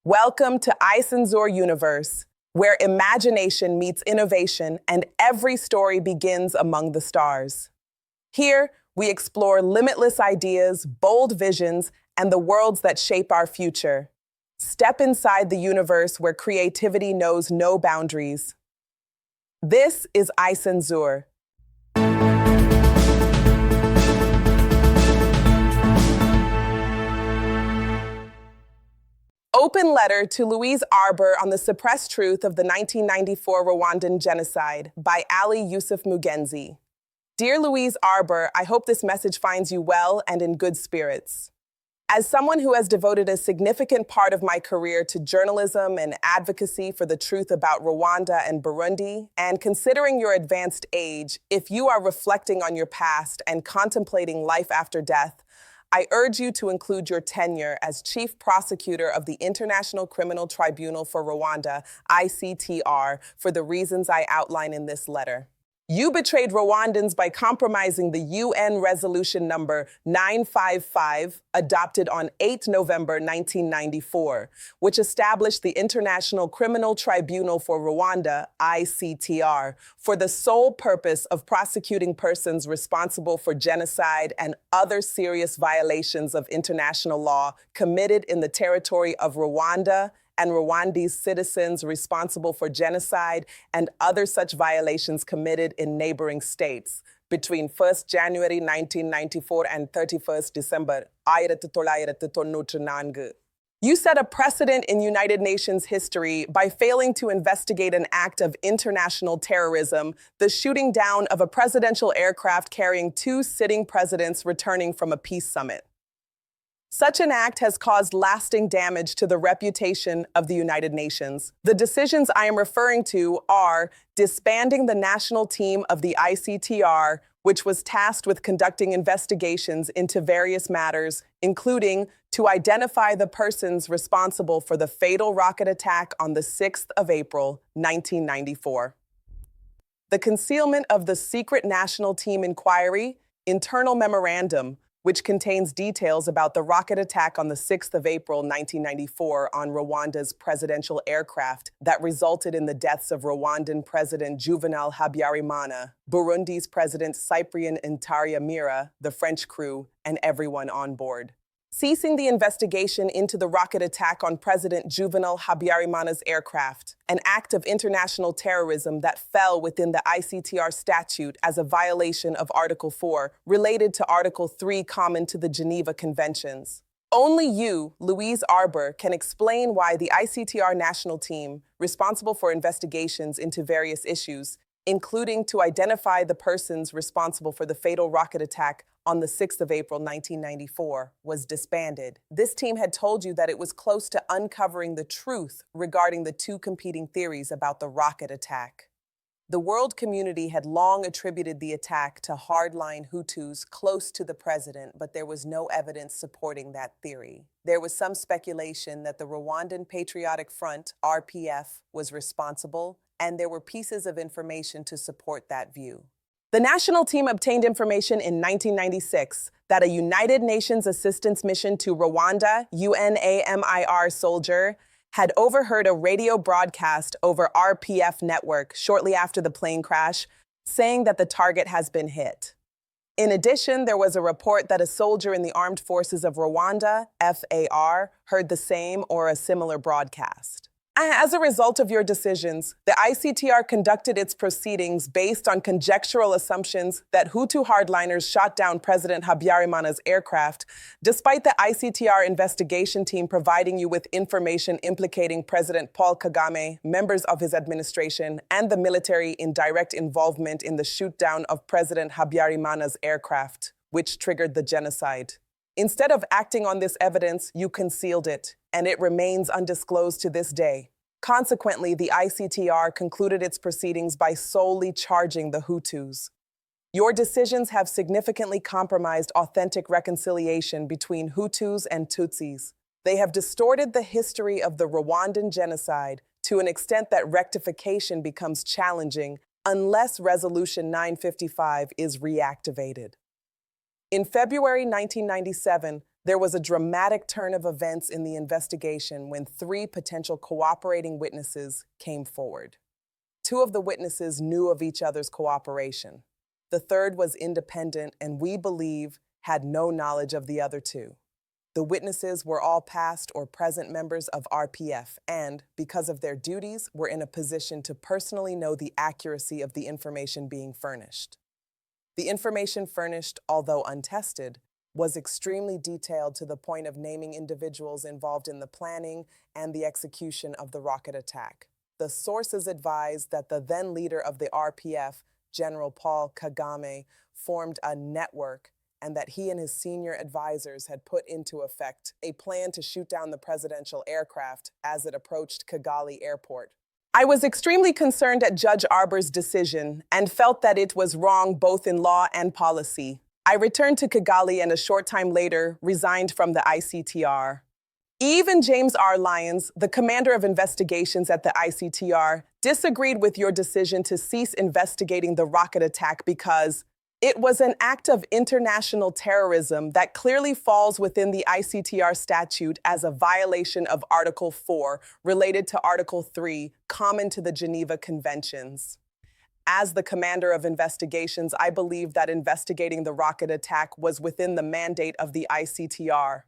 Welcome to ICTR Universe, where imagination meets innovation and every story begins among the stars. Here, we explore limitless ideas, bold visions, and the worlds that shape our future. Step inside the universe where creativity knows no boundaries. This is ICTR. Open letter to Louise Arbour on the suppressed truth of the 1994 Rwandan Genocide by Ally Yusuf Mugenzi. Dear Louise Arbour, I hope this message finds you well and in good spirits. As someone who has devoted a significant part of my career to journalism and advocacy for the truth about Rwanda and Burundi, and considering your advanced age, if you are reflecting on your past and contemplating life after death, I urge you to include your tenure as Chief Prosecutor of the International Criminal Tribunal for Rwanda, ICTR, for the reasons I outline in this letter. You betrayed Rwandans by compromising the UN Resolution number 955, adopted on 8 November 1994, which established the International Criminal Tribunal for Rwanda, ICTR, for the sole purpose of prosecuting persons responsible for genocide and other serious violations of international law committed in the territory of Rwanda and Rwandese citizens responsible for genocide and other such violations committed in neighboring states between 1st January 1994 and 31st December 1994. You set a precedent in United Nations history by failing to investigate an act of international terrorism, the shooting down of a presidential aircraft carrying 2 sitting presidents returning from a peace summit. Such an act has caused lasting damage to the reputation of the United Nations. The decisions I am referring to are disbanding the national team of the ICTR, which was tasked with conducting investigations into various matters, including to identify the persons responsible for the fatal rocket attack on the 6th of April, 1994. The concealment of the secret national team inquiry, internal memorandum, which contains details about the rocket attack on the 6th of April 1994 on Rwanda's presidential aircraft that resulted in the deaths of Rwandan President Juvenal Habyarimana, Burundi's President Cyprien Ntaryamira, the French crew, and everyone on board. Ceasing the investigation into the rocket attack on President Juvenal Habyarimana's aircraft, an act of international terrorism that fell within the ICTR statute as a violation of Article 4, related to Article 3 common to the Geneva Conventions. Only you, Louise Arbour, can explain why the ICTR national team, responsible for investigations into various issues, including to identify the persons responsible for the fatal rocket attack on the 6th of April 1994, was disbanded. This team had told you that it was close to uncovering the truth regarding the 2 competing theories about the rocket attack. The world community had long attributed the attack to hardline Hutus close to the president, but there was no evidence supporting that theory. There was some speculation that the Rwandan Patriotic Front, RPF, was responsible, and there were pieces of information to support that view. The national team obtained information in 1996 that a United Nations assistance mission to Rwanda, UNAMIR soldier, had overheard a radio broadcast over RPF network shortly after the plane crash, saying that the target has been hit. In addition, there was a report that a soldier in the Armed Forces of Rwanda, FAR, heard the same or a similar broadcast. As a result of your decisions, the ICTR conducted its proceedings based on conjectural assumptions that Hutu hardliners shot down President Habyarimana's aircraft, despite the ICTR investigation team providing you with information implicating President Paul Kagame, members of his administration, and the military in direct involvement in the shoot-down of President Habyarimana's aircraft, which triggered the genocide. Instead of acting on this evidence, you concealed it, and it remains undisclosed to this day. Consequently, the ICTR concluded its proceedings by solely charging the Hutus. Your decisions have significantly compromised authentic reconciliation between Hutus and Tutsis. They have distorted the history of the Rwandan genocide to an extent that rectification becomes challenging unless Resolution 955 is reactivated. In February 1997, There was a dramatic turn of events in the investigation when three potential cooperating witnesses came forward. Two of the witnesses knew of each other's cooperation. The third was independent and we believe had no knowledge of the other two. The witnesses were all past or present members of RPF and, because of their duties, were in a position to personally know the accuracy of the information being furnished. The information furnished, although untested, was extremely detailed to the point of naming individuals involved in the planning and the execution of the rocket attack. The sources advised that the then leader of the RPF, General Paul Kagame, formed a network and that he and his senior advisors had put into effect a plan to shoot down the presidential aircraft as it approached Kigali Airport. I was extremely concerned at Judge Arbour's decision and felt that it was wrong both in law and policy. I returned to Kigali and a short time later resigned from the ICTR. Even James R. Lyons, the commander of investigations at the ICTR, disagreed with your decision to cease investigating the rocket attack because it was an act of international terrorism that clearly falls within the ICTR statute as a violation of Article 4 related to Article 3, common to the Geneva Conventions. As the commander of investigations, I believe that investigating the rocket attack was within the mandate of the ICTR.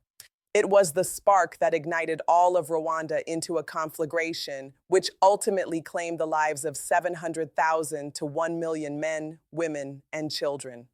It was the spark that ignited all of Rwanda into a conflagration, which ultimately claimed the lives of 700,000 to 1 million men, women, and children.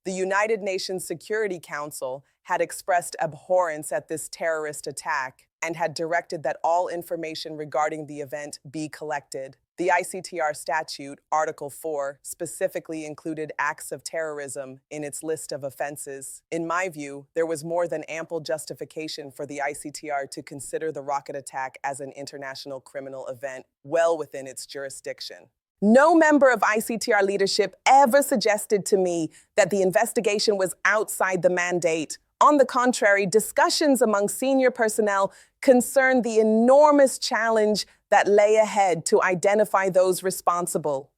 The United Nations Security Council had expressed abhorrence at this terrorist attack and had directed that all information regarding the event be collected. The ICTR statute, Article 4, specifically included acts of terrorism in its list of offenses. In my view, there was more than ample justification for the ICTR to consider the rocket attack as an international criminal event well within its jurisdiction. No member of ICTR leadership ever suggested to me that the investigation was outside the mandate. On the contrary, discussions among senior personnel concerned the enormous challenge that lay ahead to identify those responsible.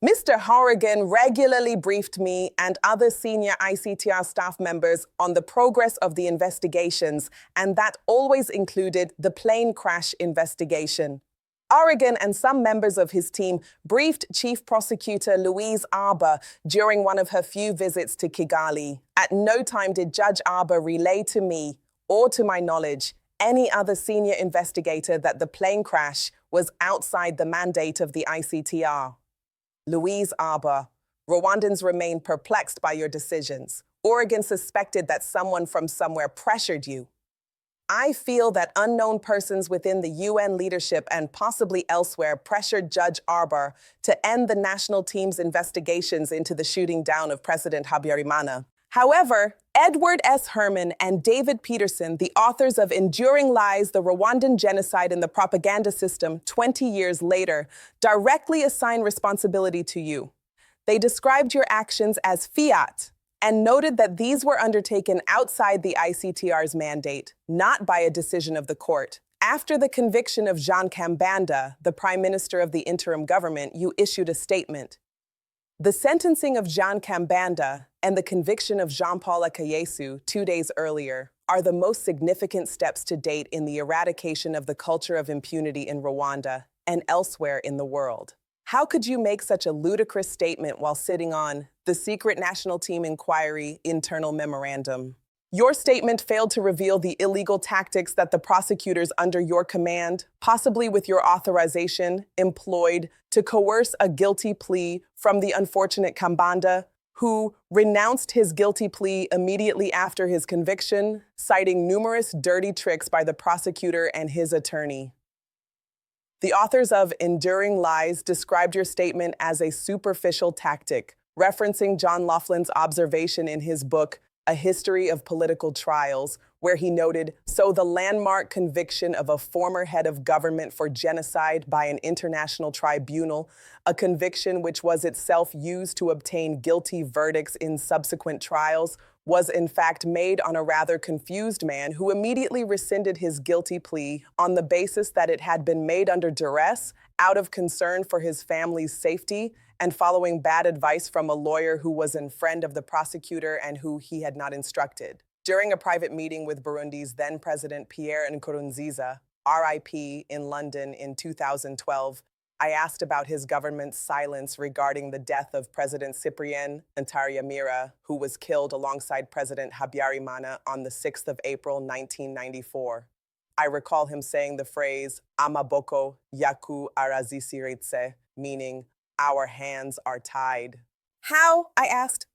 Mr. Horrigan regularly briefed me and other senior ICTR staff members on the progress of the investigations, and that always included the plane crash investigation. Horrigan and some members of his team briefed Chief Prosecutor Louise Arbour during one of her few visits to Kigali. At no time did Judge Arbour relay to me, or to my knowledge, any other senior investigator that the plane crash was outside the mandate of the ICTR. Louise Arbour, Rwandans remain perplexed by your decisions. Horrigan suspected that someone from somewhere pressured you. I feel that unknown persons within the UN leadership and possibly elsewhere pressured Judge Arbour to end the national team's investigations into the shooting down of President Habyarimana. However, Edward S. Herman and David Peterson, the authors of Enduring Lies, the Rwandan Genocide and the Propaganda System 20 years later, directly assign responsibility to you. They described your actions as fiat, and noted that these were undertaken outside the ICTR's mandate, not by a decision of the court. After the conviction of Jean Kambanda, the Prime Minister of the interim government, you issued a statement. The sentencing of Jean Kambanda and the conviction of Jean-Paul Akayesu 2 days earlier are the most significant steps to date in the eradication of the culture of impunity in Rwanda and elsewhere in the world. How could you make such a ludicrous statement while sitting on the secret National Team Inquiry internal memorandum? Your statement failed to reveal the illegal tactics that the prosecutors under your command, possibly with your authorization, employed to coerce a guilty plea from the unfortunate Kambanda, who renounced his guilty plea immediately after his conviction, citing numerous dirty tricks by the prosecutor and his attorney. The authors of Enduring Lies described your statement as a superficial tactic, referencing John Laughlin's observation in his book, A History of Political Trials, where he noted, so the landmark conviction of a former head of government for genocide by an international tribunal, a conviction which was itself used to obtain guilty verdicts in subsequent trials, was in fact made on a rather confused man who immediately rescinded his guilty plea on the basis that it had been made under duress, out of concern for his family's safety, and following bad advice from a lawyer who was a friend of the prosecutor and who he had not instructed. During a private meeting with Burundi's then-President Pierre Nkurunziza, RIP, in London in 2012, I asked about his government's silence regarding the death of President Cyprien Ntaryamira, who was killed alongside President Habyarimana on the 6th of April, 1994. I recall him saying the phrase, "Amaboko yaku arazisiritse," meaning, "Our hands are tied." How? I asked.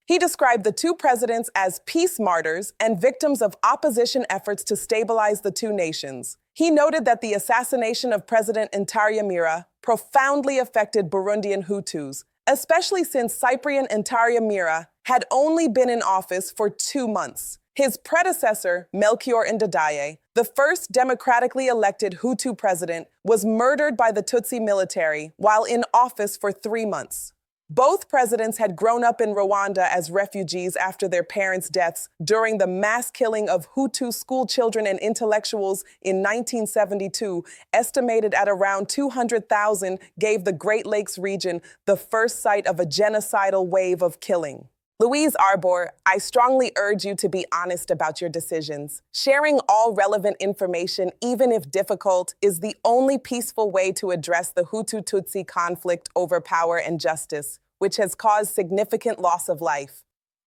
He described the two presidents as peace martyrs and victims of opposition efforts to stabilize the two nations. He noted that the assassination of President Ntaryamira profoundly affected Burundian Hutus, especially since Cyprien Ntaryamira had only been in office for 2 months. His predecessor, Melchior Ndadaye, the first democratically elected Hutu president, was murdered by the Tutsi military while in office for 3 months. Both presidents had grown up in Rwanda as refugees after their parents' deaths during the mass killing of Hutu school children and intellectuals in 1972, estimated at around 200,000, gave the Great Lakes region the first site of a genocidal wave of killing. Louise Arbour, I strongly urge you to be honest about your decisions. Sharing all relevant information, even if difficult, is the only peaceful way to address the Hutu-Tutsi conflict over power and justice, which has caused significant loss of life.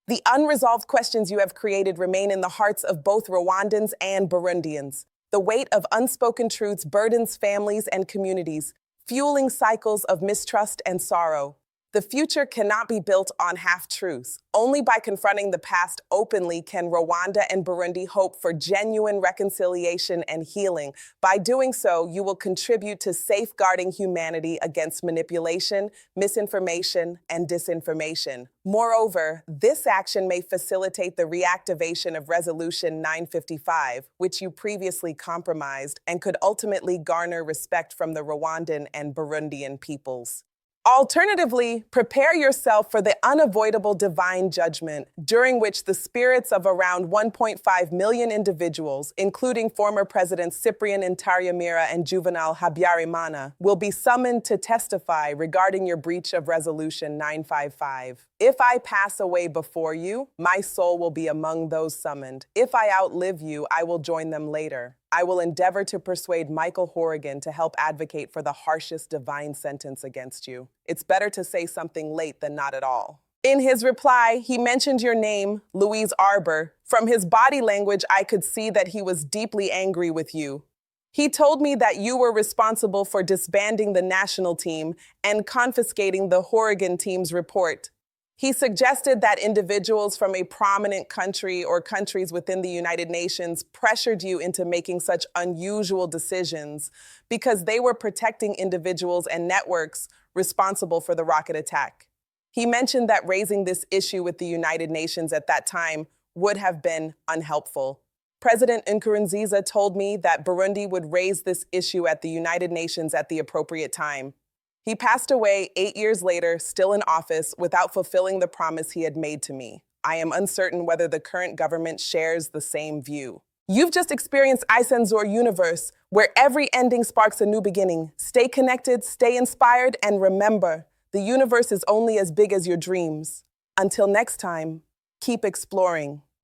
The unresolved questions you have created remain in the hearts of both Rwandans and Burundians. The weight of unspoken truths burdens families and communities, fueling cycles of mistrust and sorrow. The future cannot be built on half-truths. Only by confronting the past openly can Rwanda and Burundi hope for genuine reconciliation and healing. By doing so, you will contribute to safeguarding humanity against manipulation, misinformation, and disinformation. Moreover, this action may facilitate the reactivation of Resolution 955, which you previously compromised, and could ultimately garner respect from the Rwandan and Burundian peoples. Alternatively, prepare yourself for the unavoidable divine judgment, during which the spirits of around 1.5 million individuals, including former Presidents Cyprien Ntaryamira and Juvenal Habyarimana, will be summoned to testify regarding your breach of Resolution 955. If I pass away before you, my soul will be among those summoned. If I outlive you, I will join them later. I will endeavor to persuade Michael Horrigan to help advocate for the harshest divine sentence against you. It's better to say something late than not at all. In his reply, he mentioned your name, Louise Arbour. From his body language, I could see that he was deeply angry with you. He told me that you were responsible for disbanding the national team and confiscating the Horrigan team's report. He suggested that individuals from a prominent country or countries within the United Nations pressured you into making such unusual decisions because they were protecting individuals and networks responsible for the rocket attack. He mentioned that raising this issue with the United Nations at that time would have been unhelpful. President Nkurunziza told me that Burundi would raise this issue at the United Nations at the appropriate time. He passed away 8 years later, still in office, without fulfilling the promise he had made to me. I am uncertain whether the current government shares the same view. You've just experienced ictor universe, where every ending sparks a new beginning. Stay connected, stay inspired, and remember, the universe is only as big as your dreams. Until next time, keep exploring.